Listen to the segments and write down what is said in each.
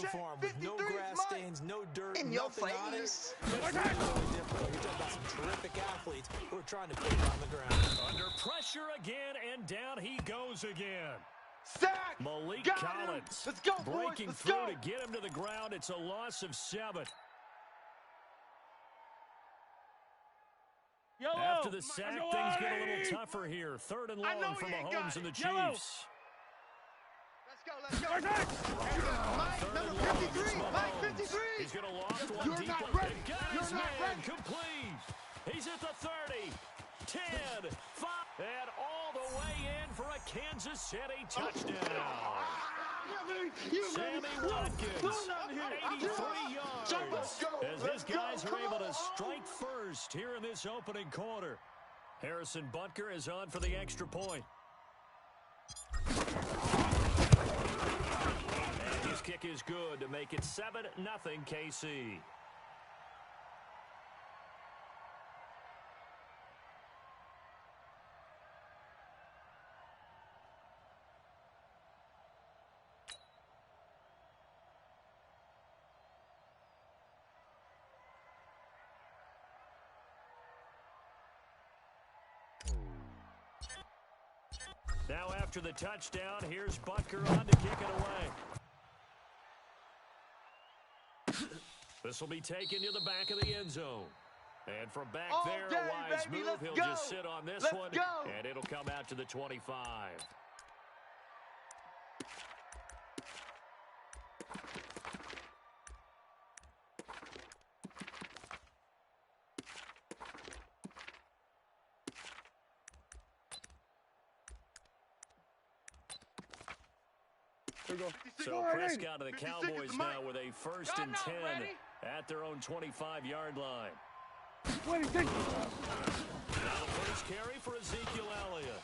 uniform with no grass stains, no dirt, in your nothing on it. face. That's really difficult. You're talking about some terrific athletes who are trying to put it on the ground. Under pressure again, and down he goes again. Sack! Malik Got Collins him. Let's go, breaking boys. Let's through go. to get him to the ground. It's a loss of 7. Yellow. After the sack, things get a little tougher here. 3rd and long for Mahomes and the Chiefs. Let's go. Mike, number 53. Mike, 53. He's going to loft one You're deep. not ready. And got his man complete. He's at the 30, 10, 5, and all the way in for a Kansas City touchdown. Sammy Watkins, 83 yards, as his guys are able to strike first here in this opening quarter. Harrison Butker is on for the extra point. And his kick is good to make it 7-0 KC. Now after the touchdown, here's Butker on to kick it away. This will be taken to the back of the end zone. And from back there, a wise move. He'll just sit on this one, and it'll come out to the 25. So Prescott of the Cowboys now with a 1st and 10 at their own 25-yard line. Now the first carry for Ezekiel Elliott.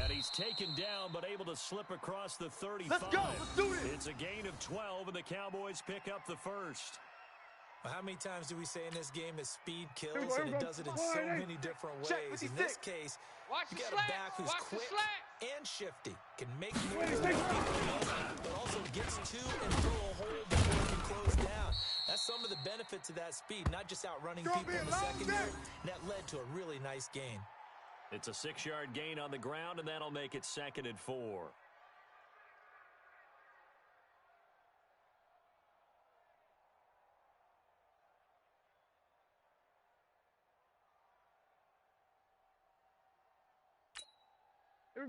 And he's taken down but able to slip across the 35. Let's go. Let's do this. It's a gain of 12, and the Cowboys pick up the first. Well, how many times do we say in this game that speed kills, and it does it in so many different ways? In this case, you got a back who's quick and shifty, can make moves that people miss, but also gets to and through a hole before he can close down. That's some of the benefits of that speed, not just outrunning people in the secondary. That led to a really nice gain. It's a 6-yard gain on the ground, and that'll make it 2nd and 4.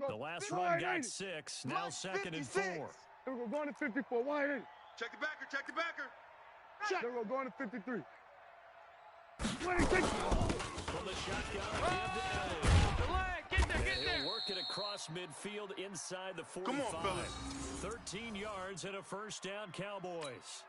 The last run got 6. Now 2nd and 4. Here we go, going to 54. Wide in. Check the backer. Check the backer. Here we go, going to 53. 26. From the shotgun. Get there. He'll work it across midfield inside the 45. Come on, fellas. 13 yards and a 1st down, Cowboys.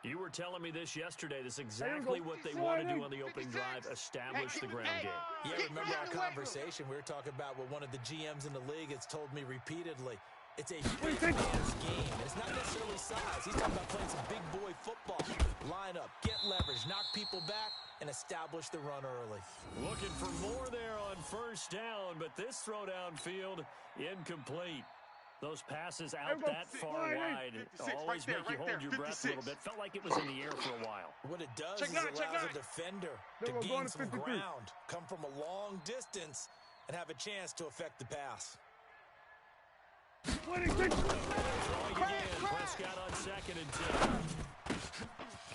You were telling me this yesterday. This is exactly what they want to do on the opening drive, establish the ground game. Yeah, remember our conversation? We were talking about what one of the GMs in the league has told me repeatedly. It's a big man's game. It's not necessarily size. He's talking about playing some big boy football. Line up, get leverage, knock people back, and establish the run early. Looking for more there on 1st down, but this throw downfield incomplete. Those passes out that far wide always make you hold your breath a little bit. Felt like it was in the air for a while. What it does is it allows a defender to gain some ground, come from a long distance, and have a chance to affect the pass. Throwing again. Prescott on 2nd and 10.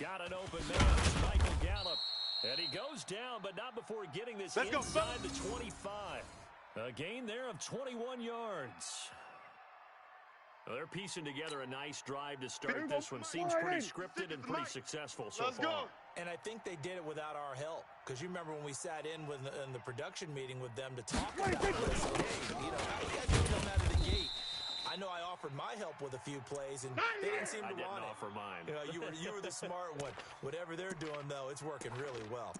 Got an open man. It's Michael Gallup. And he goes down, but not before getting this inside the 25. A gain there of 21 yards. Well, they're piecing together a nice drive to start this one. Seems pretty scripted and pretty successful so far. And I think they did it without our help. Because you remember when we sat in the production meeting with them to talk about this. Hey, you know, how you guys gonna come out of the gate? I know I offered my help with a few plays, and they didn't seem to want it. I didn't offer mine. You know, you were the smart one. Whatever they're doing, though, it's working really well.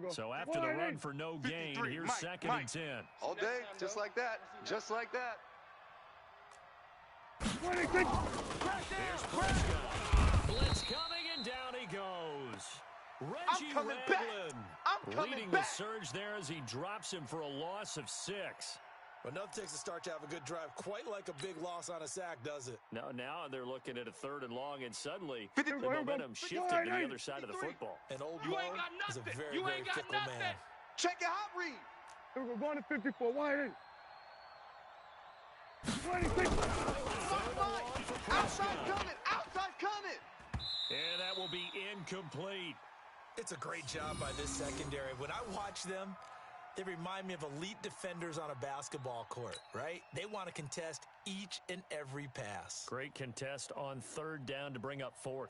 So after the run for no gain, here's 2nd and 10. All day, just like that. Just like that. Here's Prescott. Blitz coming, and down he goes. Reggie Ragland leading the surge there as he drops him for a loss of 6. Well, nothing takes a start to have a good drive, quite like a big loss on a sack, does it? Now they're looking at a 3rd and long, and suddenly 50, the momentum shifted to the other side of the football. And old Mo is a very, very fickle man. Check it out, Reed. Here we go, going to 54. Wide in. 26. Outside coming. Outside coming. And that will be incomplete. It's a great job by this secondary. When I watch them, they remind me of elite defenders on a basketball court, right? They want to contest each and every pass. Great contest on 3rd down to bring up 4th.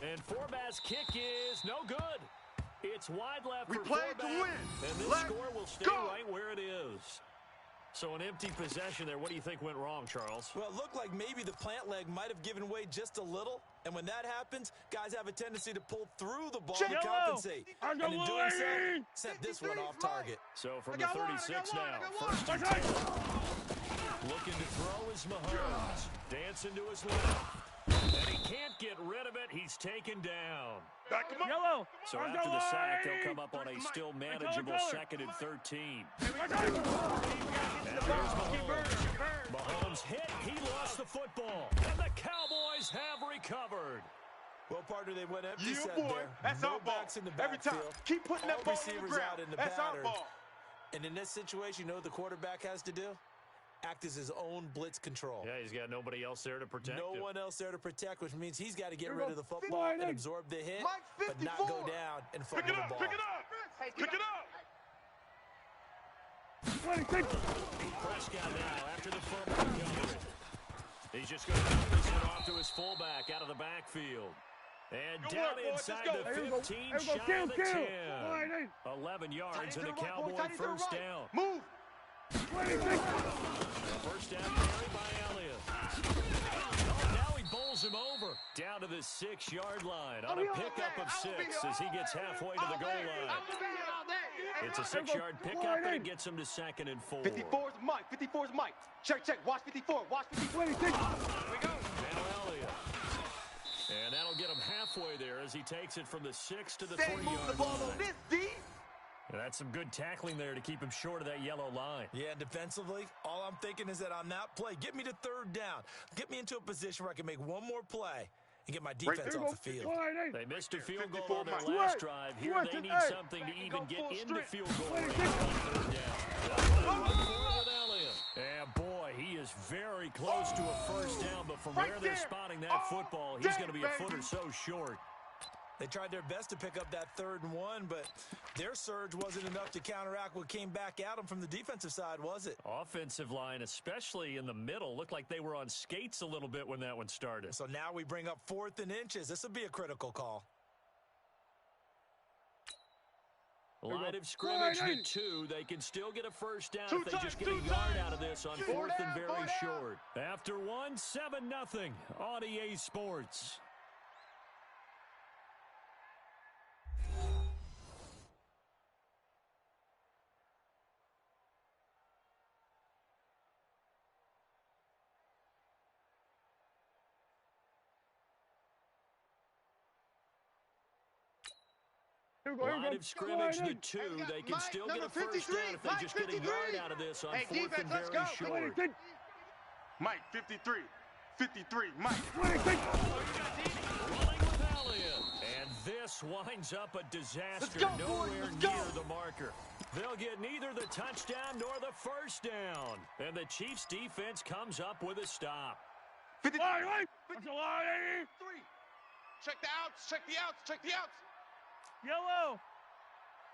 And Forbath's kick is no good. It's wide left for played to Forbath, win. and this score will stay right where it is. So an empty possession there. What do you think went wrong, Charles? Well, it looked like maybe the plant leg might have given way just a little. And when that happens, guys have a tendency to pull through the ball to compensate. And in doing so, sent this one off target. So from the 36 now, 1st and 10. Looking to throw is Mahomes. Dancing to his left. And he can't get rid of it. He's taken down. Yellow. So after the sack, they'll come up on a still manageable 2nd and 13. And here's Mahomes. Mahomes hit. He lost the football. And the Cowboys have recovered. Well, partner, they went empty set boy. there. That's No our ball. backs in the Every backfield. time. Keep putting that ball on the receivers ground. out in the That's our pattern. ball. And in this situation, you know what the quarterback has to do? Act as his own blitz control. Yeah, he's got nobody else there to protect him. No one else there to protect, which means he's got to get rid of the football and absorb the hit, but not go down and fumble the ball. Pick it up. Pick it up. 26. Prescott now after the fumble recovery. He's just going to dump this one off to his fullback out of the backfield. And down inside the 15, shy of the 10. 11 yards and a Cowboy 1st down. Move. 26. First down carry by Elliott. Oh, now he bowls him over. Down to the 6-yard line on a pickup of 6 as he gets halfway to the goal line. It's a 6-yard pickup, and it gets him to 2nd and 4. 54's Mike. 54's Mike. Check. Watch 54. Watch 54. 26. Here we go. Now Elliott. And that'll get him halfway there as he takes it from the 6 to the 3-yard line. And that's some good tackling there to keep him short of that yellow line. Yeah, defensively, all I'm thinking is that on that play, get me to 3rd down. Get me into a position where I can make one more play and get my defense off the field. They missed a field goal on their last drive. Here they need something to even get into field goal range on 3rd down. With Elliott. And boy, he is very close to a 1st down, but from where they're spotting that football, he's going to be a foot or so short. They tried their best to pick up that 3rd and 1, but their surge wasn't enough to counteract what came back at them from the defensive side, was it? Offensive line, especially in the middle, looked like they were on skates a little bit when that one started. So now we bring up 4th and inches. This will be a critical call. Line of scrimmage to 2. They can still get a 1st down if they just get a yard out of this on 4th and very short. After 1, 7-0 on EA Sports. Line of scrimmage to 2. They can still get a 1st down if they just get a yard out of this on 4th and very short. Mike, 53. 53, Mike. Running with Elliott. And this winds up a disaster. Nowhere near the marker. They'll get neither the touchdown nor the 1st down. And the Chiefs' defense comes up with a stop. 53. That's a lot, 3. Check the outs. Check the outs. Check the outs. Yellow.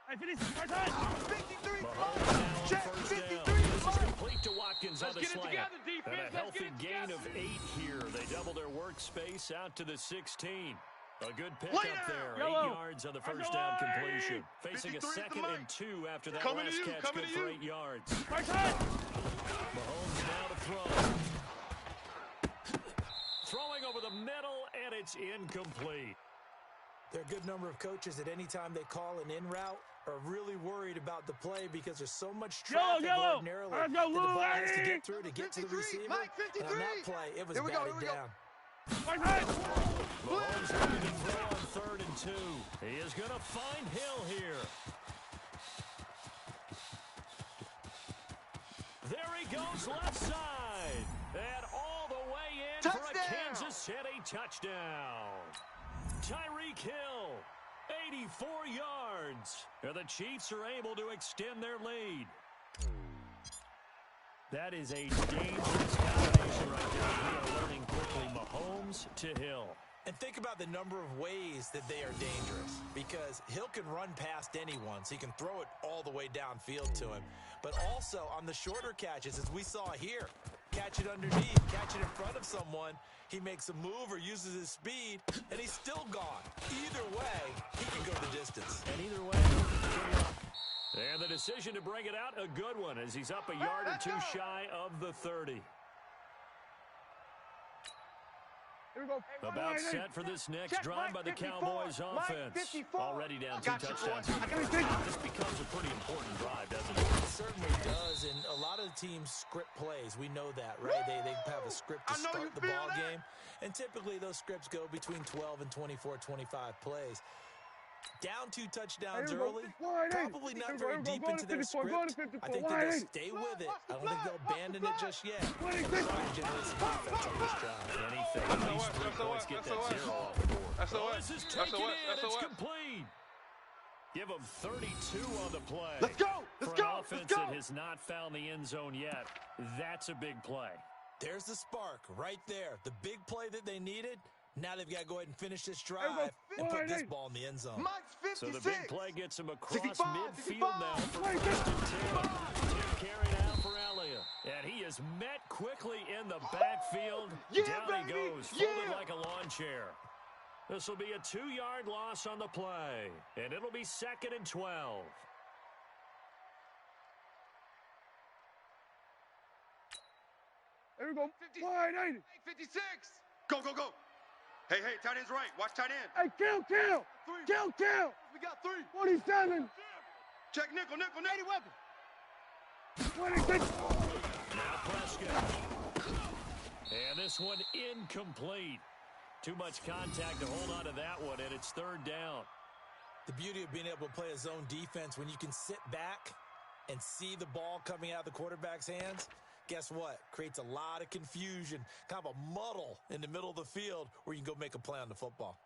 I finished. 53. Mahomes now on Check 1st 53. down. This is complete to Watkins on the Let's get it slant. together, defense. And a Let's healthy get it gain of together. 8 here. They double their workspace out to the 16. A good Lay pickup down. there. Yellow. 8 yards on the 1st down completion. Facing a 53 is the 2nd Mike. and 2 after that Coming to last you, catch. coming Good to for you. 8 yards. Mahomes Mahomes now to throw. Throwing over the middle, and it's incomplete. There are a good number of coaches that any time they call an in route are really worried about the play because there's so much traffic ordinarily that the ball has to get through to get to the receiver. Mike, And on that play, it was Here we go, batted down. Mahomes ready to throw on 3rd and 2. He is going to find Hill here. goes left side. And all the way in Touchdown! for a Kansas City touchdown. Tyreek Hill, 84 yards. And the Chiefs are able to extend their lead. That is a dangerous combination right there. We are learning quickly Mahomes to Hill. And think about the number of ways that they are dangerous, because Hill can run past anyone, so he can throw it all the way downfield to him. But also on the shorter catches, as we saw here, catch it underneath, catch it in front of someone, he makes a move or uses his speed, and he's still gone. Either way, he can go the distance. And either way, good luck. And the decision to bring it out, a good one, as he's up a yard or two shy of the 30. About set for this next drive by the Cowboys offense. Already down 2 touchdowns. This becomes a pretty important drive, doesn't it? It certainly does, and a lot of the teams script plays. We know that, right? They have a script to start the ball game, and typically those scripts go between 12 and 24, 25 plays. Down 2 touchdowns early, probably not very deep into their script. I think that they'll stay with it. I don't think they'll abandon it just yet. Try to generate some defense on this drive. Anything, at least 3 points, get that 0 off the board. This is taken in, it's complete. Give them 32 on the play. Let's go! For an offense that has not found the end zone yet, that's a big play. There's the spark right there. The big play that they needed. Now they've got to go ahead and finish this drive and put this ball in the end zone. So the big play gets him across midfield now for 1st and 10. 2 carried out for Elliott. And he is met quickly in the backfield. Down he goes, folded like a lawn chair. This will be a 2-yard loss on the play. And it'll be 2nd and 12. There we go. 56. Go, go, go. Hey, tight end's right. Watch tight end. Hey, kill. Kill. We got 3. 47. Check nickel. 80 weapon. 26. Now Prescott. And this one incomplete. Too much contact to hold on to that one, and it's 3rd down. The beauty of being able to play a zone defense, when you can sit back and see the ball coming out of the quarterback's hands, guess what? Creates a lot of confusion, kind of a muddle in the middle of the field where you can go make a play on the football.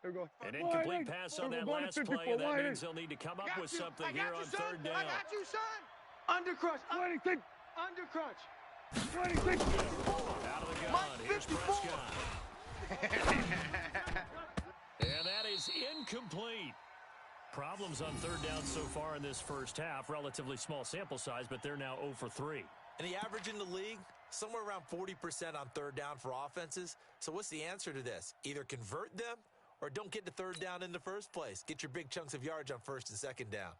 There we go. An incomplete pass on that last play, and that means they'll need to come up with something here on 3rd down. I got you, son. Undercrunch. 26. Undercrunch. 26. Out of the gun. Here's Prescott. And that is incomplete. Problems on 3rd down so far in this first half. Relatively small sample size, but they're now 0 for 3. And the average in the league, somewhere around 40% on 3rd down for offenses. So what's the answer to this? Either convert them or don't get to 3rd down in the first place. Get your big chunks of yards on 1st and 2nd down.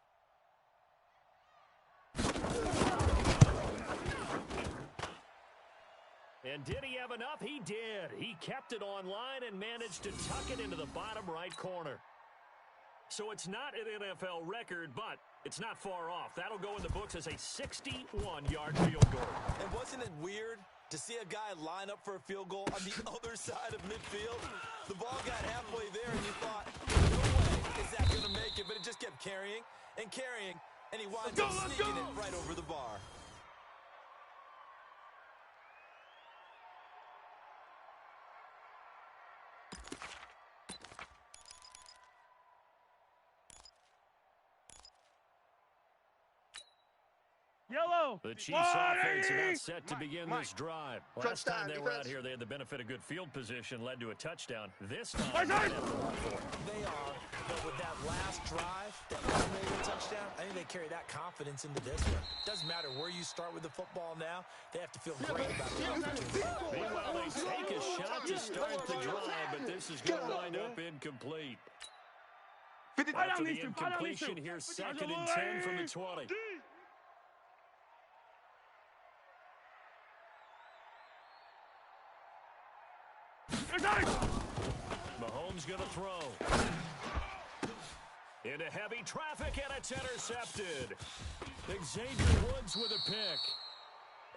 And did he have enough? He did. He kept it online and managed to tuck it into the bottom right corner. So it's not an NFL record, but it's not far off. That'll go in the books as a 61-yard field goal. And wasn't it weird to see a guy line up for a field goal on the other side of midfield? The ball got halfway there, and you thought, no way is that going to make it. But it just kept carrying, and he winds up sneaking it right over the bar. Yellow. The Chiefs offense about set to begin this drive. Last time they were out here, they had the benefit of good field position, led to a touchdown. This time, they have to run for it. They are, but with that last drive, that was a touchdown, I think they carry that confidence into this one. Doesn't matter where you start with the football now, they have to feel great about the opportunity. Meanwhile, they take a shot to start the drive, but this is going to wind up incomplete. After the incompletion, here's 2nd and 10 from the 20. Mahomes going to throw. Into heavy traffic, and it's intercepted. Xavier Woods with a pick.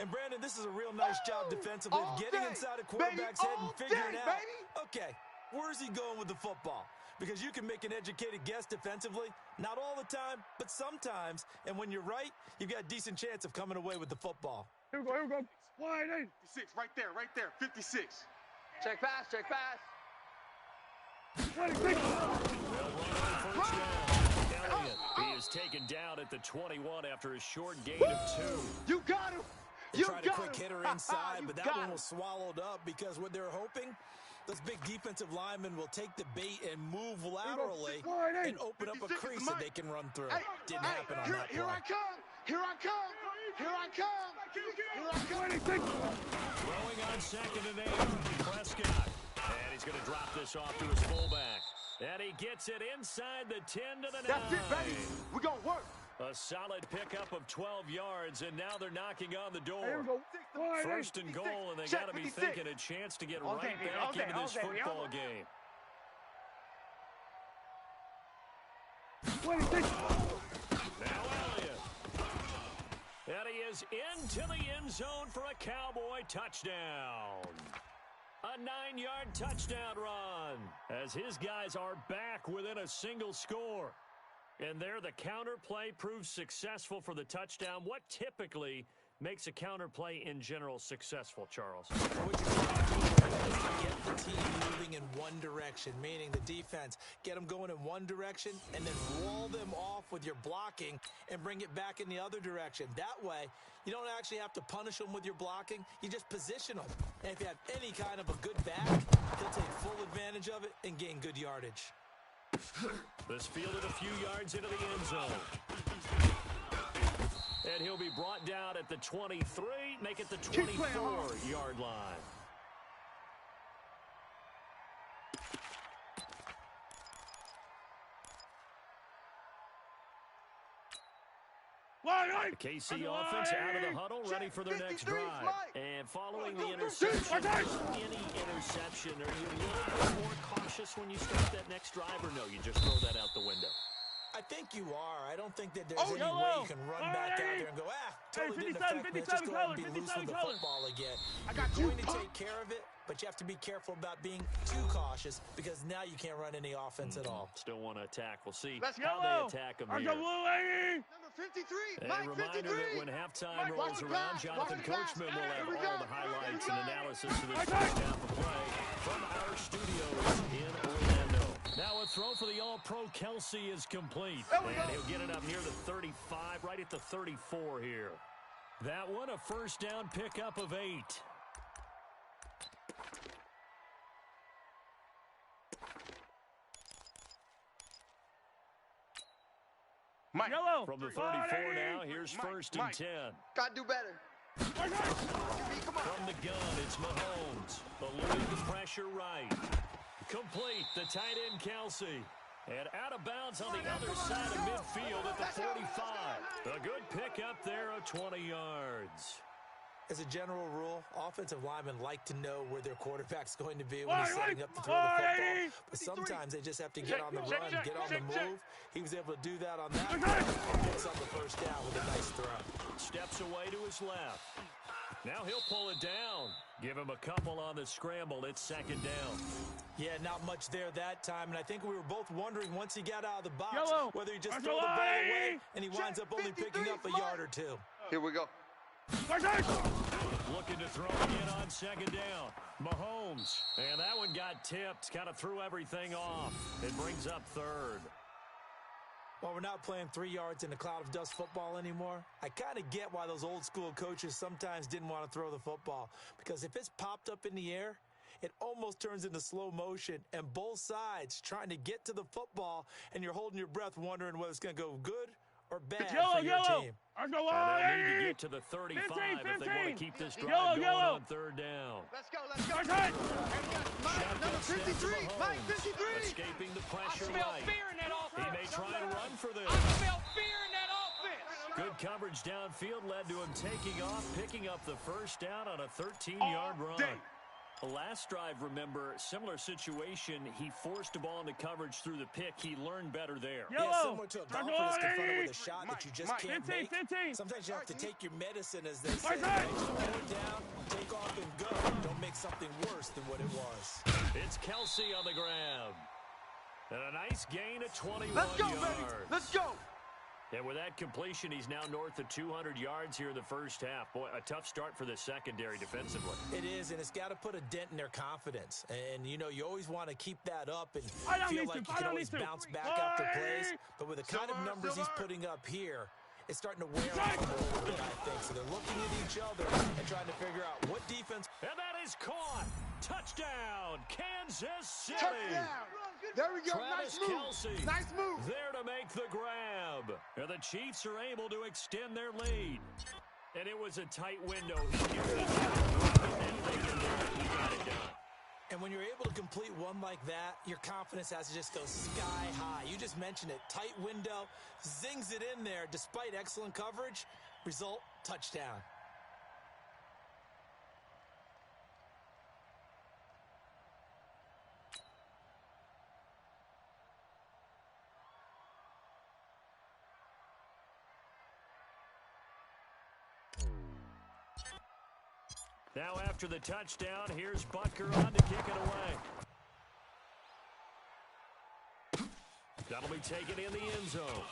And, Brandon, this is a real nice job defensively of getting inside a quarterback's head and figuring out, okay, where's he going with the football? because you can make an educated guess defensively. Not all the time, but sometimes. And when you're right, you've got a decent chance of coming away with the football. Here we go. Wide in. 56, right there, 56. Check pass, check pass. 26. Elliott, he is taken down at the 21 after a short gain of 2. You got him. They tried a quick hitter inside, but that one was swallowed up because what they're hoping, those big defensive linemen will take the bait and move laterally and open up a crease that they can run through. Didn't happen on that play. Here I come. Here I come. Here I come. Here I come. 26. Throwing on 2nd and 8, Prescott. And he's going to drop this off to his fullback. And he gets it inside the 10 to the 9. That's it, baby. We're going to work. A solid pickup of 12 yards, and now they're knocking on the door. Here we go. Wide in. 1st and goal, and they got to be thinking a chance to get right back into this football game. 26. Now Elliott. And he is into the end zone for a Cowboy touchdown. A 9-yard touchdown run as his guys are back within a single score. And there the counter play proves successful for the touchdown. What typically makes a counter play in general successful, Charles? What you're trying to do is to get the team moving in one direction, meaning the defense. Get them going in one direction and then wall them off with your blocking and bring it back in the other direction. That way, you don't actually have to punish them with your blocking. You just position them. And if you have any kind of a good back, he'll take full advantage of it and gain good yardage. This fielded a few yards into the end zone. And he'll be brought down at the 23, make it the 24-yard line. The KC offense out of the huddle, ready for their next drive. And following the interception, any interception, are you a little bit more cautious when you start that next drive, or no, you just throw that out the window? I think you are. I don't think that there's any way you can run back out there and go, totally didn't affect me. Let's just go ahead and be loose with the football again. You're going to take care of it, but you have to be careful about being too cautious because now you can't run any offense at all. Still want to attack. We'll see Let's how they attack them here. Number 53. A reminder that when halftime rolls around, Jonathan Coachman will have all the highlights and analysis of this first half of play from our studios in Orlando. Now a throw for the All-Pro Kelsey is complete. And he'll get it up near the 35, right at the 34 here. That one, a first down pickup of 8. Mike. From the 34 now, here's 1st and 10. Gotta do better. From the gun, it's Mahomes. Eluding the pressure right. Complete, the tight end Kelsey. And out of bounds on the other side of midfield at the 45. A good pickup there of 20 yards. As a general rule, offensive linemen like to know where their quarterback's going to be when he's setting up to throw the football. But sometimes they just have to get on the run, get on the move. He was able to do that on that play and picks up the first down with a nice throw. Steps away to his left. Now he'll pull it down. Give him a couple on the scramble. It's 2nd down. Yeah, not much there that time. And I think we were both wondering once he got out of the box whether he just throw the ball away and he winds up only picking up a yard or 2. Here we go. Looking to throw again on 2nd down. Mahomes. And that one got tipped. Kind of threw everything off. It brings up 3rd. Well, we're not playing 3 yards in a cloud of dust football anymore. I kind of get why those old school coaches sometimes didn't want to throw the football. Because if it's popped up in the air, it almost turns into slow motion. And both sides trying to get to the football, and you're holding your breath wondering whether it's going to go good or bad for your team. And they'll need to get to the 35 if they want to keep this drive going on 3rd down. Let's go, let's go. Number 53, Mike 53. Escaping the pressure I smell right. fear in that offense. He may try to run for this. I smell fear in that offense. Good coverage downfield led to him taking off, picking up the first down on a 13-yard run. Last drive, remember, similar situation. He forced the ball into coverage through the pick. He learned better there. Yeah, similar to a golfer that's confronted with a shot that you just can't make. Sometimes you have to take your medicine, as they say. Right? Slow it down, take off, and go. Don't make something worse than what it was. It's Kelsey on the grab. And a nice gain of 21 Let's go, yards. baby. Let's go. And with that completion, he's now north of 200 yards here in the first half. Boy, a tough start for the secondary defensively. It is, and it's got to put a dent in their confidence. And, you know, you always want to keep that up and feel like you can always bounce back after plays. But with the kind of numbers he's putting up here, it's starting to wear on them a little bit, I think. So they're looking at each other and trying to figure out what defense. And that is caught. Touchdown, Kansas City. Touchdown. There we go. Travis Nice move. Kelce Nice move. there to make the grab. And the Chiefs are able to extend their lead. And it was a tight window. He got it done. And when you're able to complete one like that, your confidence has to just go sky high. You just mentioned it. Tight window, zings it in there despite excellent coverage. Result, touchdown. Now after the touchdown, here's Butker on to kick it away. That'll be taken in the end zone.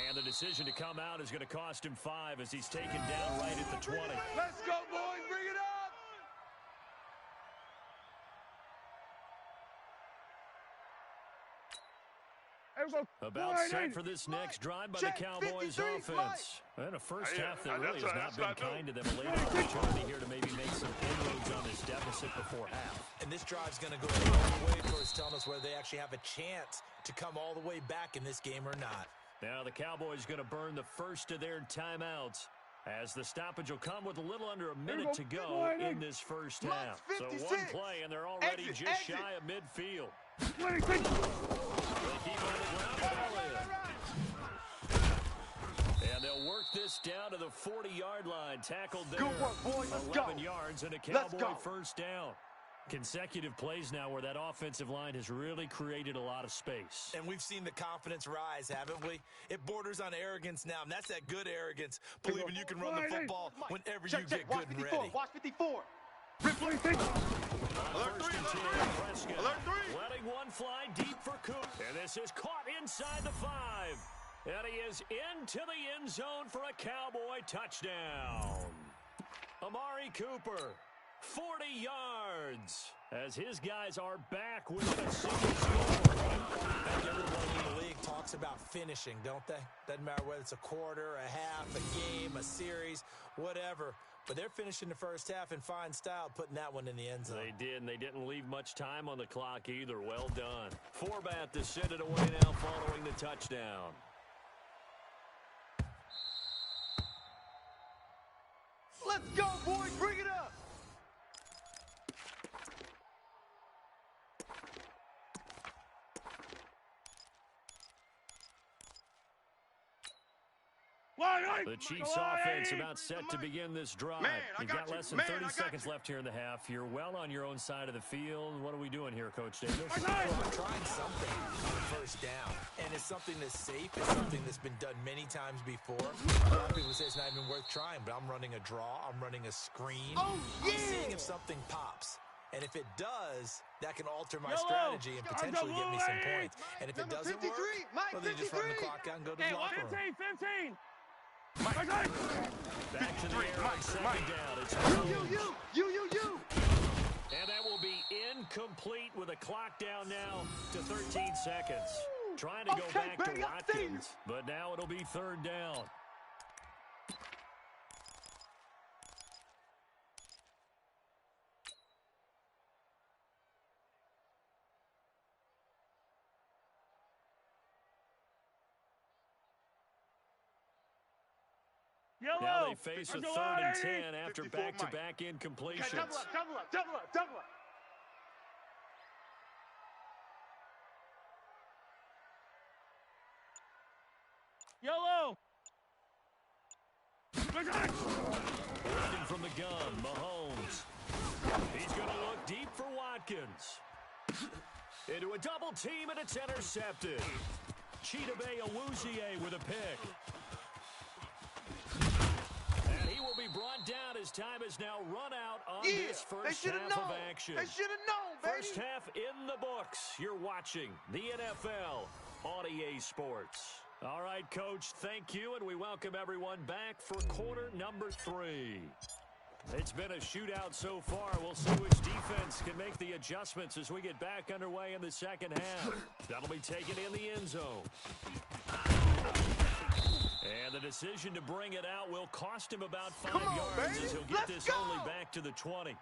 And the decision to come out is going to cost him 5 as he's taken down right at the 20. Let's go, boys. Bring it up. About set for this next drive by the Cowboys offense. And a first half that really has not been kind to them. A late opportunity here to maybe make some inroads on this deficit before half. And this drive's going to go a long way towards telling us whether they actually have a chance to come all the way back in this game or not. Now the Cowboys going to burn the first of their timeouts, as the stoppage will come with a little under a minute to go in this first half. So one play, and they're already just shy of midfield. They keep on the ground ball in. And they'll work this down to the 40-yard line. Tackled there. Good work, boys. Let's 11 go. yards and a Cowboy first down. Consecutive plays now where that offensive line has really created a lot of space. And we've seen the confidence rise, haven't we? It borders on arrogance now, and that's that good arrogance, believing you can run the football whenever you get good and ready. Watch 54. Alert 3, letting one fly deep for Coop. And this is caught inside the 5. And he is into the end zone for a Cowboy touchdown. Amari Cooper, 40 yards, as his guys are back with a single score. Everybody in the league talks about finishing, don't they? Doesn't matter whether it's a quarter, a half, a game, a series, whatever. But they're finishing the first half in fine style, putting that one in the end zone. They did, and they didn't leave much time on the clock either. Well done. Forbat to send it away now following the touchdown. Let's go, boys. Bring it up. The Chiefs offense about set to begin this drive. You've got less than 30 seconds left here in the half. You're well on your own side of the field. What are we doing here, Coach Davis? Well, I'm trying something on first down. And it's something that's safe. It's something that's been done many times before. A lot of people say it's not even worth trying, but I'm running a draw. I'm running a screen. I'm seeing if something pops. And if it does, that can alter my strategy and potentially get me some points. And if it doesn't work, well, then you just run the clock out and go to the locker room. 15. Back to the air on second down. It's You. And that will be incomplete with a clock down now to 13 seconds. Trying to go back to Watkins, but now it'll be third down. Now they face a 3rd and 10 after back-to-back incompletions. Double up. Yellow. Working from the gun, Mahomes. He's going to look deep for Watkins. Into a double team, and it's intercepted. Chidobe Awuzie with a pick. And he will be brought down as time has now run out on this first half of action. They should have known, baby. First half in the books. You're watching the NFL on EA Sports. All right, Coach, thank you, and we welcome everyone back for quarter number 3. It's been a shootout so far. We'll see which defense can make the adjustments as we get back underway in the second half. That'll be taken in the end zone. And the decision to bring it out will cost him about 5 yards as he'll get this only back to the 20.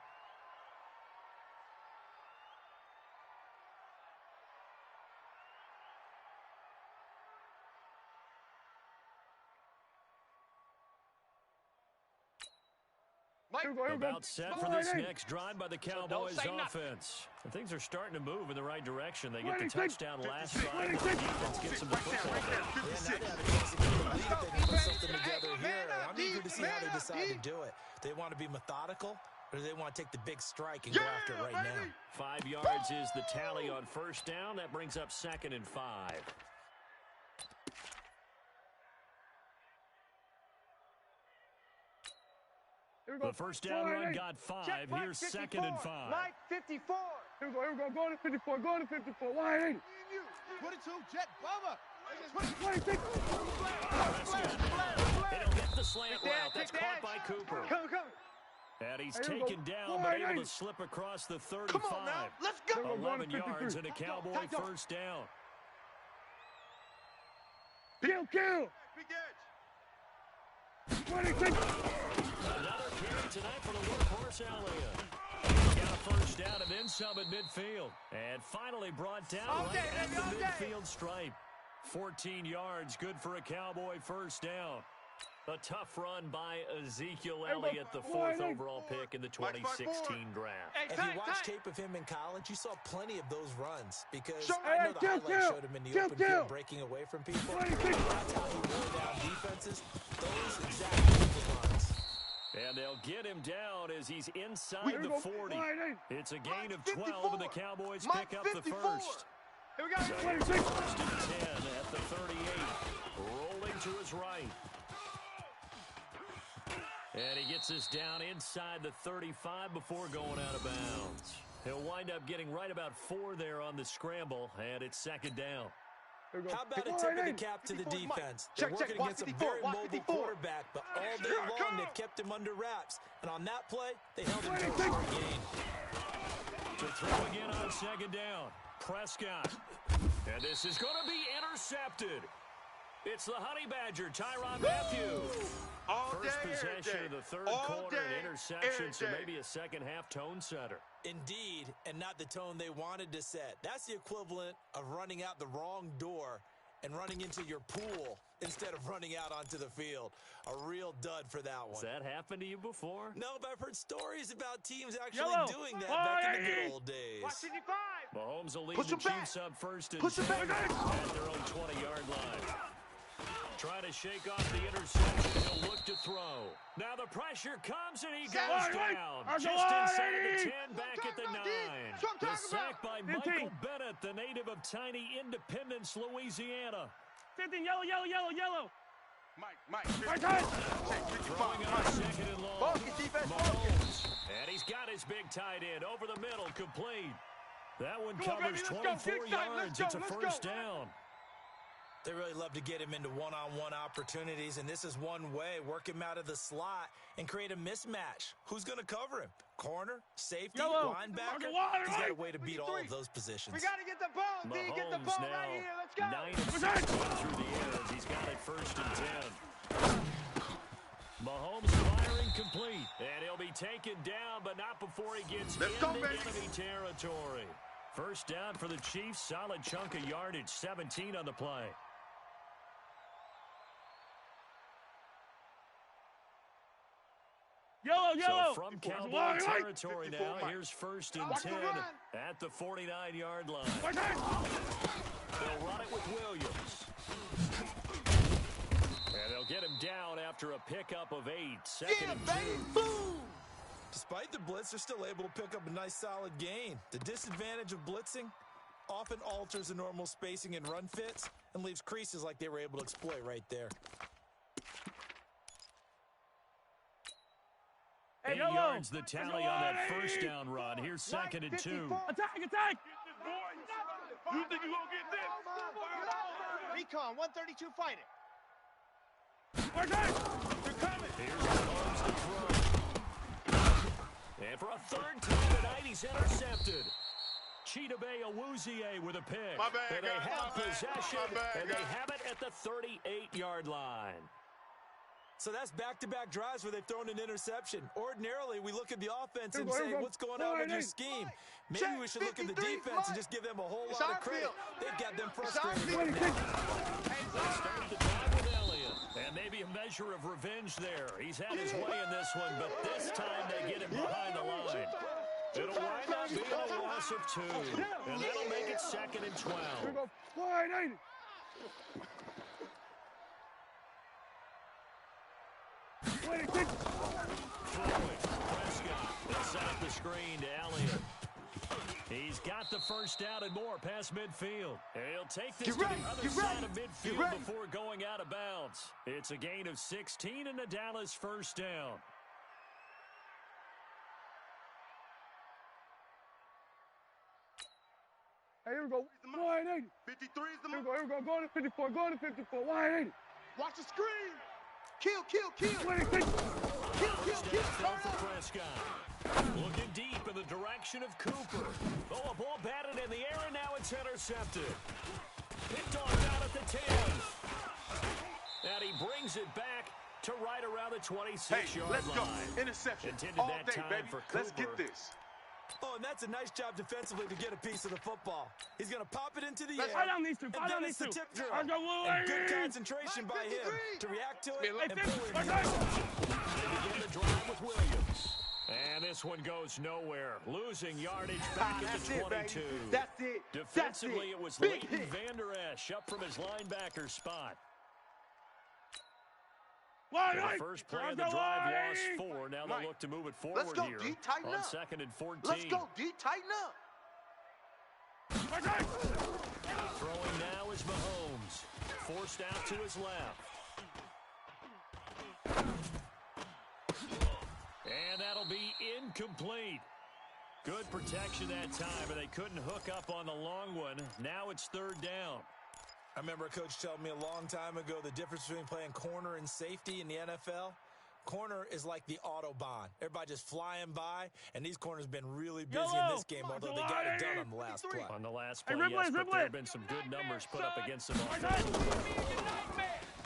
About set for this next drive by the Cowboys offense. And things are starting to move in the right direction. They get the touchdown last drive. The defense gets them the football. Put something together here. I'm eager to see how they decide to do it. They want to be methodical, or do they want to take the big strike and go after it right now? 5 yards is the tally on first down. That brings up 2nd and 5. The first down run got 5. Here's 2nd and 5. Mike 54. Here we go. Go to 54. Go to 54. Wide. 22. Jet Bubba. 26. It'll hit the slant route. That's caught by Cooper. Come. And he's taken down, but able to slip across the 35. Come on now. Let's go. 11 yards and a Cowboy first down. Kill. Big edge. 26. Another carry tonight for the workhorse Elliott. Got a first down and then some at midfield. And finally brought down right at the midfield stripe. 14 yards, good for a Cowboy first down. A tough run by Ezekiel Elliott, the 4th overall pick in the 2016 draft. If you watch tape of him in college, you saw plenty of those runs because I know the highlights showed him in the open field breaking away from people. That's how he wore down defenses. Those exact runs. And they'll get him down as he's inside the 40. It's a gain of 12, and the Cowboys pick up the first. Here we go. So 1st and 10 at the 38. Rolling to his right. And he gets us down inside the 35 before going out of bounds. He'll wind up getting right about 4 there on the scramble, and it's 2nd down. How about a tip of the cap to the defense? They're working against a very mobile quarterback, but all day long they've kept him under wraps. And on that play, they held him to a short gain. To throw again on 2nd down. Prescott. And this is going to be intercepted. It's the Honey Badger, Tyrann Mathieu. First possession of the 3rd quarter, an interception, so maybe a second-half tone setter. Indeed, and not the tone they wanted to set. That's the equivalent of running out the wrong door and running into your pool instead of running out onto the field. A real dud for that one. Has that happened to you before? No, but I've heard stories about teams actually doing that back in the good old days. Mahomes will lead the Chiefs up 1st and 10 at their own 20-yard line. Trying to shake off the interception. He'll look to throw. Now the pressure comes and he goes down. Just inside of the 10, back at the 9. The sack by Michael Bennett, the native of tiny Independence, Louisiana. 15, yellow. Mike. Throwing on 2nd and long. Mahomes. And he's got his big tight end over the middle, complete. That one covers 24 yards. It's a first down. They really love to get him into one-on-one opportunities, and this is one way. Work him out of the slot and create a mismatch. Who's going to cover him? Corner, safety, linebacker? He's got a way to beat all of those positions. We got to get the ball, D. Get the ball right here. Let's go. 9 of 16 through the air as he's got it 1st and 10. Mahomes firing complete, and he'll be taken down, but not before he gets into enemy territory. First down for the Chiefs. Solid chunk of yardage, 17 on the play. Yellow. So from Cowboy territory now, here's 1st and 10 at the 49-yard line. They'll run it with Williams. And they'll get him down after a pickup of 8. 2nd and 2. Boom! Despite the blitz, they're still able to pick up a nice solid gain. The disadvantage of blitzing often alters the normal spacing and run fits and leaves creases like they were able to exploit right there. 8 yards the tally on that first down run. Here's 2nd and 2. Attack, attack! You think you're going to get this? Recon, 132 fighting. Okay, they're coming. Here's Mahomes to throw. And for a 3rd time tonight, he's intercepted. Chidobe Awuzie with a pick. My bad, and they guys. have possession, and guys. they have it at the 38-yard line. So that's back-to-back drives where they've thrown an interception. Ordinarily, we look at the offense and say, what's going on with your scheme? Maybe we should look at the defense and just give them a whole lot of credit. They've got them frustrated right now. They started the drive with Elliott, and maybe a measure of revenge there. He's had his way in this one, but this time they get him behind the line. It'll wind up being a loss of 2, and that'll make it 2nd and 12. Here we go. Wide, ain't it? Throwing. Prescott inside the screen to Elliott. He's got the first down and more past midfield. He'll take this to the other side of midfield before going out of bounds. It's a gain of 16 and a Dallas first down. Hey, here we go. Wide, ain't it? 53 is the Here we mark. go, here we go. Go to 54, go to 54. Wide, ain't it? Watch the screen. Kill, kill, kill. 26. First down throw for Prescott. Looking deep in the direction of Cooper. Oh, a ball batted in the air, and now it's intercepted. Picked off down at the 10. And he brings it back to right around the 26-yard Let's line. go. Interception. Intended All that day, time baby. for Cooper. Let's get this. Oh, and that's a nice job defensively to get a piece of the football. He's going to pop it into the air. I don't need to. And I then don't it's need the to. tip drill. I go And good away. concentration by him to react to it and Hey, pull it in. okay. They begin the drive with Williams. And this one goes nowhere. Losing yardage back at the 22. That's it. Defensively, it was Leighton Vander Esch up from his linebacker spot. Wide, The right. first play of the drive lost 4. Now they'll look to move it forward Let's go, here D. Tighten on up. 2nd and 14. Let's go, D. Tighten up. Throwing now is Mahomes. Forced out to his left. And that'll be incomplete. Good protection that time, but they couldn't hook up on the long one. Now it's 3rd down. I remember a coach told me a long time ago the difference between playing corner and safety in the NFL. Corner is like the Autobahn. Everybody just flying by, and these corners have been really busy in this game, although they got it done on the last play. On the last play, Hey, yes, but Ripley. there have been some good numbers put up against them offensively.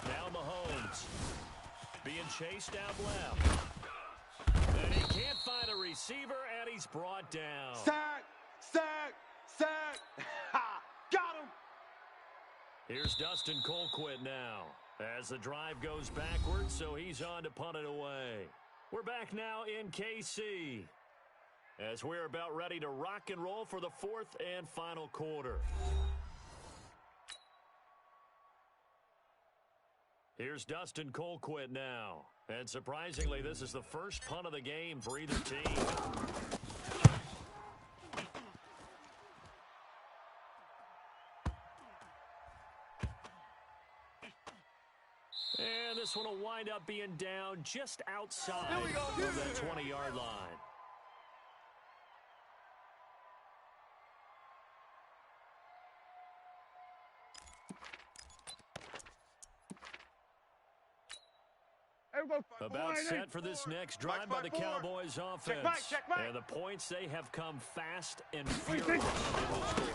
Now Mahomes being chased out left. And he can't find a receiver, and he's brought down. Sack, sack, sack. Ha! Got him. Here's Dustin Colquitt now as the drive goes backwards, so he's on to punt it away. We're back now in KC as we're about ready to rock and roll for the 4th and final quarter. Here's Dustin Colquitt now. And surprisingly, this is the first punt of the game for either team. And this one will wind up being down just outside of that 20-yard line. About set for this next drive by the Cowboys offense. And the points, they have come fast and furious in this quarter.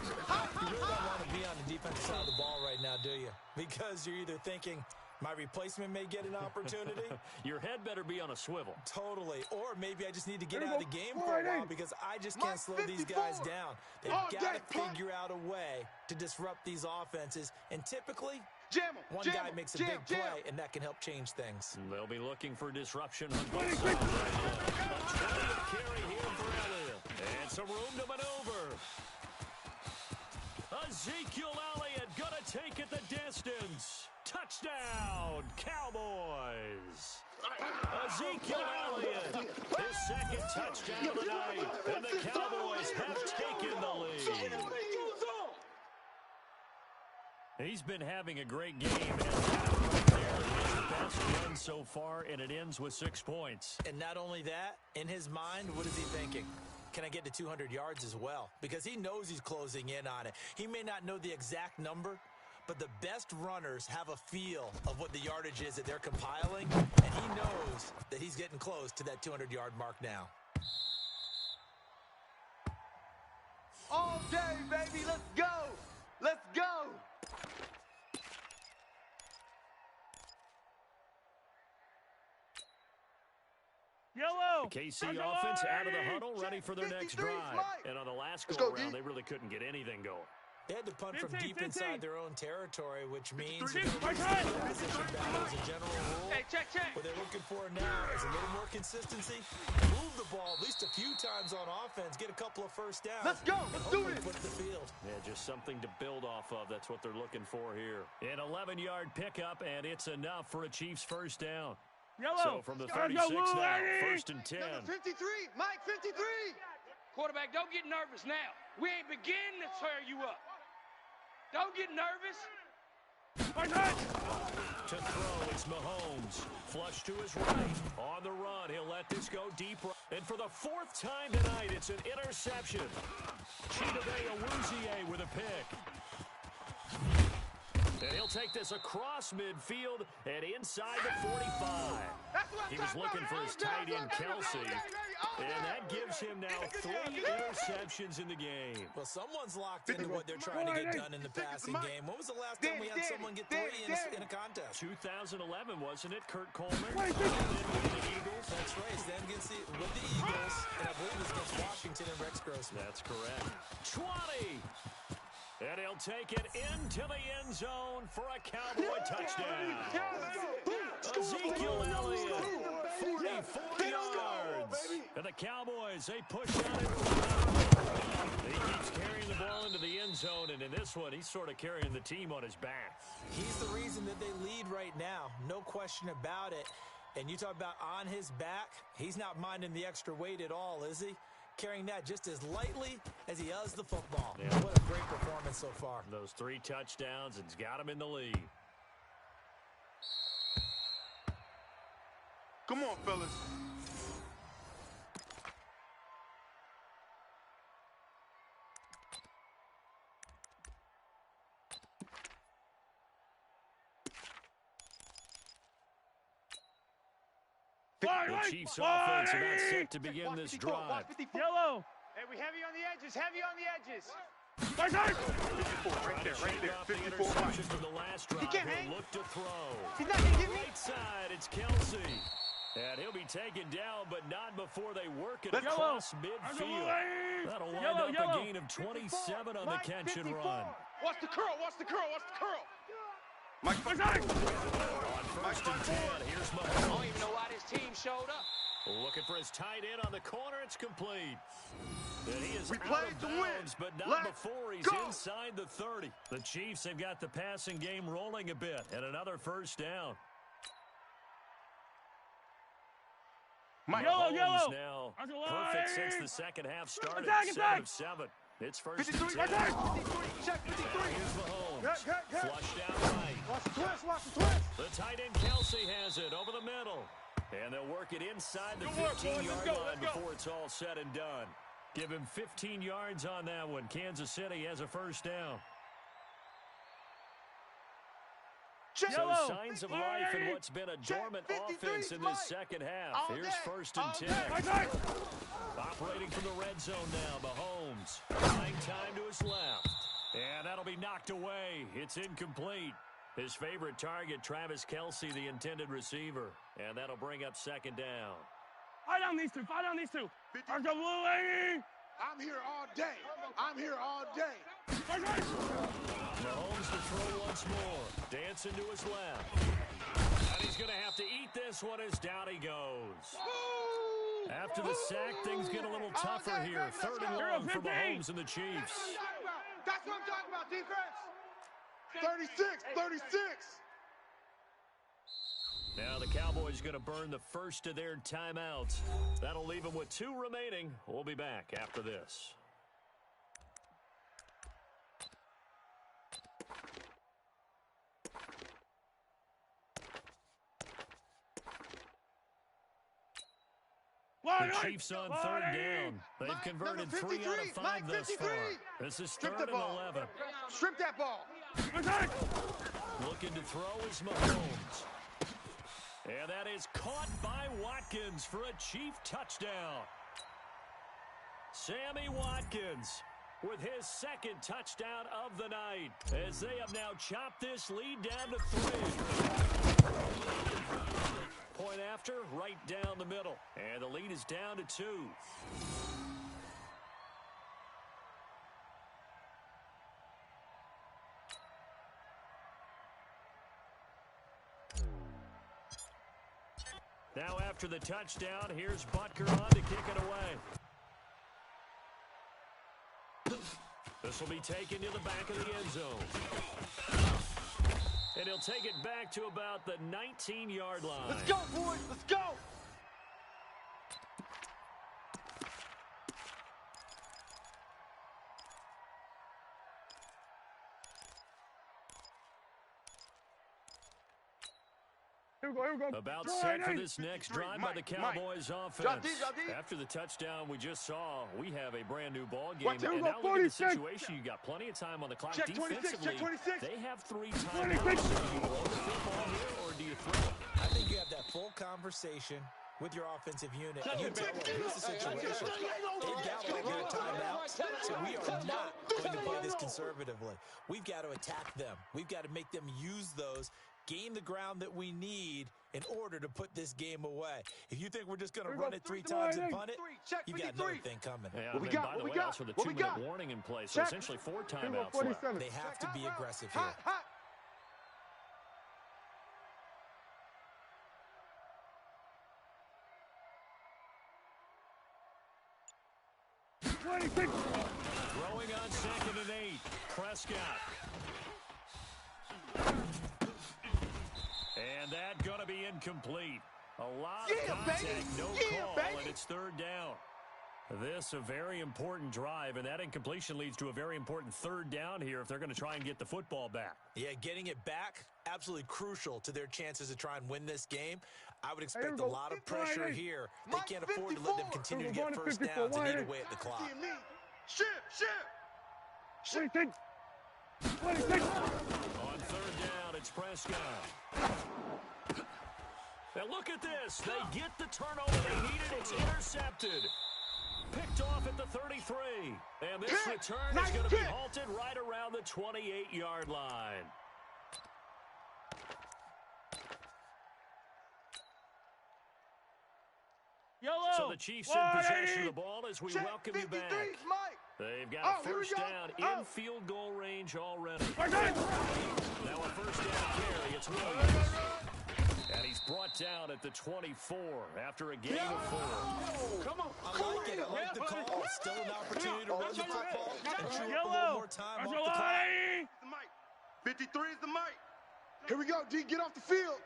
You really don't want to be on the defensive side of the ball right now, do you? Because you're either thinking, my replacement may get an opportunity. Your head better be on a swivel. Totally. Or maybe I just need to get out of the game for a while because I just can't slow these guys down. They've got to figure out a way to disrupt these offenses. And typically, one guy makes a big play, and that can help change things. They'll be looking for disruption on both sides right now. 20th carry here for Elliott. And some room to maneuver. Ezekiel Elliott gonna take it the distance. Touchdown, Cowboys. Ezekiel Elliott, his 2nd touchdown of the night, and the Cowboys have taken the lead. He's been having a great game. And right there is the best run so far, and it ends with 6 points. And not only that, in his mind, what is he thinking? Can I get to 200 yards as well? Because he knows he's closing in on it. He may not know the exact number, but the best runners have a feel of what the yardage is that they're compiling, and he knows that he's getting close to that 200-yard mark now. All day, baby. Let's go. Let's go. Yellow. The KC offense out of the huddle, ready for their next drive. And on the last go-around, they really couldn't get anything going. They had to punt from deep inside their own territory, which means you're going to lose position battle as a general rule. Hey, check. What they're looking for now is a little more consistency. Move the ball at least a few times on offense. Get a couple of first downs. Let's go. Let's do it. Put the field. Yeah, just something to build off of. That's what they're looking for here. An 11-yard pickup, and it's enough for a Chiefs first down. So from the 36 now, 1st and 10. Number 53, Mike 53. Quarterback, don't get nervous now. We ain't beginning to tear you up. Don't get nervous. To throw, it's Mahomes. Flush to his right. On the run, he'll let this go deep. And for the 4th time tonight, it's an interception. OHYOUGUNAGET-IT with a pick. And he'll take this across midfield and inside the 45. He was looking for his tight end, Kelsey. And that gives him now 3 interceptions in the game. Well, someone's locked into what they're trying to get done in the passing game. When was the last time we had someone get 3 in a contest? 2011, wasn't it? Kurt Coleman. With the Eagles. That's right. Then with the Eagles. And I believe it was against Washington and Rex Grossman. That's correct. 20. And he'll take it into the end zone for a Cowboy touchdown. Ezekiel Elliott, 44 yards. And the Cowboys, they push on it. He keeps carrying the ball into the end zone, and in this one, he's sort of carrying the team on his back. He's the reason that they lead right now. No question about it. And you talk about on his back, he's not minding the extra weight at all, is he? Carrying that just as lightly as he does the football. Yeah. What a great performance so far. Those 3 touchdowns, it's got him in the lead. Come on, fellas. The Chiefs offense about set to begin this drive. Yellow. Hey, we heavy on the edges. Heavy on the edges. 54, right there. 54. From the last drive, he'll look to throw. He's not gonna give me. Right side, it's Kelsey. And he'll be taken down, but not before they work it across midfield. That'll wind up a gain of 27 on the catch and run. Watch the curl. Watch the curl. Watch the curl. On 1st and 10, here's Mahomes. I don't even know why this team showed up. Looking for his tight end on the corner. It's complete. And he is We out played of to bounds, win. but not Let's before he's go. inside the 30. The Chiefs have got the passing game rolling a bit, and another first down. Mahomes now perfect since the second half started. 7 of 7. It's 1st and 10. Check 53. Here's Mahomes. Flush down right. Watch the twist. Watch the twist. The tight end Kelsey has it over the middle. And they'll work it inside the 15-yard line before it's all said and done. Give him 15 yards on that one. Kansas City has a first down. So signs of life in what's been a dormant offense in this second half. Here's 1st and 10. Operating from the red zone now, Mahomes. Buying time to his left. And that'll be knocked away. It's incomplete. His favorite target, Travis Kelsey, the intended receiver. And that'll bring up 2nd down. Fight on these two. Fight on these two. I'm here all day. I'm here all day. Mahomes to throw once more. Dancing to his left. And he's going to have to eat this one as down he goes. After the sack, things get a little tougher here. 3rd and long for Mahomes and the Chiefs. That's what I'm talking about, defense. 36. Now the Cowboys going to burn the first of their timeouts. That'll leave them with 2 remaining. We'll be back after this. The Chiefs on third down. They've converted 3 out of 5 thus far. This is third and 11. Strip that ball. Looking to throw is Mahomes. And that is caught by Watkins for a Chief touchdown. Sammy Watkins with his second touchdown of the night as they have now chopped this lead down to 3. Point after, right down the middle. And the lead is down to 2. Now after the touchdown, here's Butker on to kick it away. This will be taken to the back of the end zone. And he'll take it back to about the 19-yard line. Let's go, boys. Let's go. About set for this next drive by the Cowboys offense. After the touchdown we just saw, we have a brand new ball game. And now look at the situation. You got plenty of time on the clock. Defensively, they have 3 timeouts. Do you hold the football here or do you throw it? I think you have that full conversation with your offensive unit. And you tell them, here's the situation. They've got to get a timeout, so we are not going to play this conservatively. We've got to attack them. We've got to make them use those, gain the ground that we need in order to put this game away. If you think we're just going to run it 3 times and punt it, you got another thing coming. Yeah, and by the way, also the 2-minute warning in place, so essentially 4 timeouts left. They have to be aggressive here. Throwing on 2nd and 8. Prescott. And that going to be incomplete. A lot of contact, no call, and it's 3rd down. This a very important drive, and that incompletion leads to a very important 3rd down here if they're going to try and get the football back. Yeah, getting it back, absolutely crucial to their chances to try and win this game. I would expect a lot of pressure here. They can't afford to let them continue to get first downs and eat away at the clock. Shift. On 3rd down, it's Prescott. Now look at this. They get the turnover they needed. It's intercepted. Picked off at the 33. And this return is going to be halted right around the 28-yard line. So the Chiefs in possession of the ball as we welcome you back. They've got a first down in field goal range already. Now a first down carry. It's Williams. And he's brought down at the 24 after a gain of 4. Come on. I like it. I like the call. Still an opportunity to run the football and chew up a little more time off the clock. 53 is the mic. Here we go, D. Get off the field.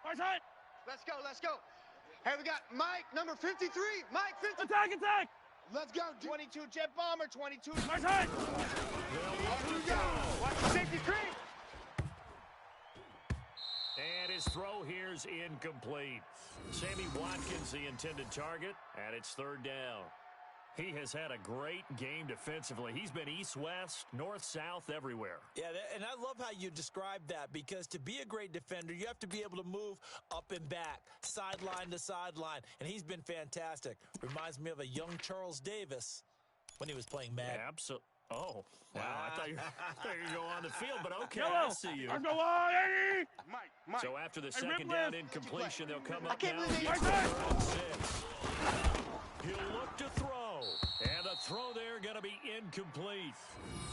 Let's go. Hey, we got Mike, number 53. Mike, 53. Attack. Let's go. 22 jet bomber, 22. Here we go. Watch the safety creep. And his throw here's incomplete. Sammy Watkins the intended target, and it's 3rd down. He has had a great game defensively. He's been east-west, north-south, everywhere. Yeah, and I love how you describe that, because to be a great defender, you have to be able to move up and back, sideline to sideline, and he's been fantastic. Reminds me of a young Charles Davis when he was playing Madden. Yeah, absolutely. Oh, wow. I thought you were going on the field, but okay, I see you. Mike. So after the second down incompletion, they'll come up now. He'll look to throw. And the throw there going to be incomplete.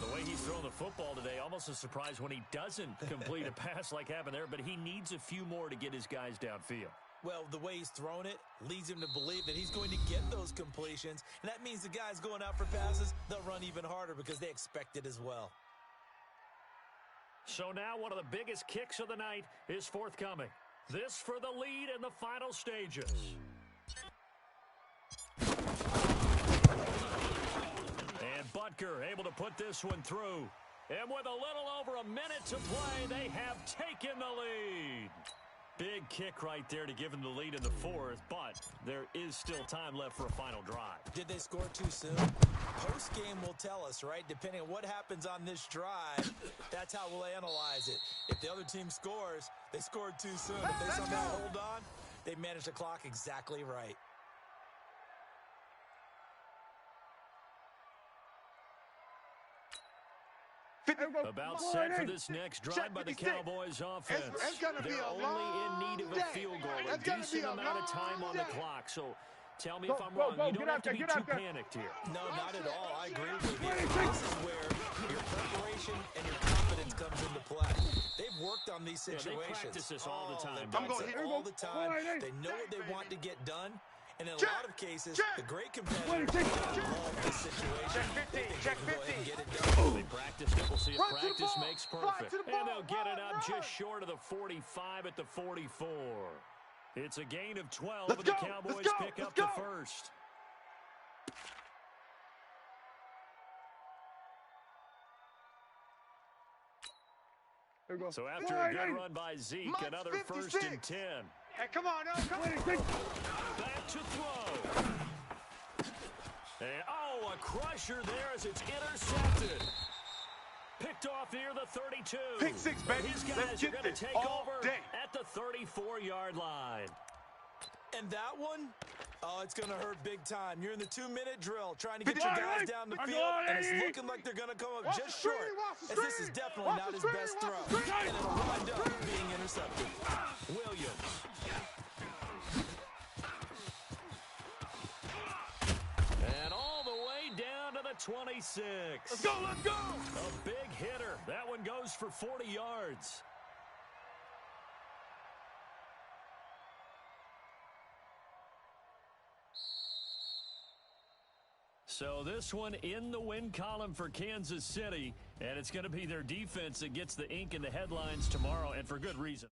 The way he's thrown the football today, almost a surprise when he doesn't complete a pass like happened there, but he needs a few more to get his guys downfield. Well, the way he's thrown it leads him to believe that he's going to get those completions, and that means the guys going out for passes, they'll run even harder because they expect it as well. So now one of the biggest kicks of the night is forthcoming. This for the lead in the final stages. And Butker able to put this one through. And with a little over a minute to play, they have taken the lead. Big kick right there to give them the lead in the fourth, but there is still time left for a final drive. Did they score too soon? Post-game will tell us, right? Depending on what happens on this drive, that's how we'll analyze it. If the other team scores, they scored too soon. If they somehow hold on, they managed the clock exactly right. About set for this next drive by the Cowboys offense. They're only in need of a field goal. A decent amount of time on the clock. So tell me if I'm wrong. You don't have to be too panicked here. No, not at all. I agree with you. This is where your preparation and your confidence comes into play. They've worked on these situations. They practice this all the time. They practice it all the time. They know what they want to get done. And in a lot of cases, the great competitors love this situation. Check 50. Get it done. They practiced it. We'll see if practice makes perfect. And they'll get it up just short of the 45 at the 44. It's a gain of 12, and the Cowboys pick up the first. So after a good run by Zeke, another 1st and 10. Hey, come on, come on. Back to throw. And, a crusher there as it's intercepted. Picked off near the 32. Pick six, baby. These guys are going to take over at the 34-yard line. And that one, it's going to hurt big time. You're in the 2-minute drill trying to get your guys down the field, and it's looking like they're going to come up just short, as this is definitely not his best throw. And it'll wind up being intercepted. Williams. And all the way down to the 26. Let's go, let's go! A big hitter. That one goes for 40 yards. So this one in the win column for Kansas City, and it's going to be their defense that gets the ink in the headlines tomorrow, and for good reason.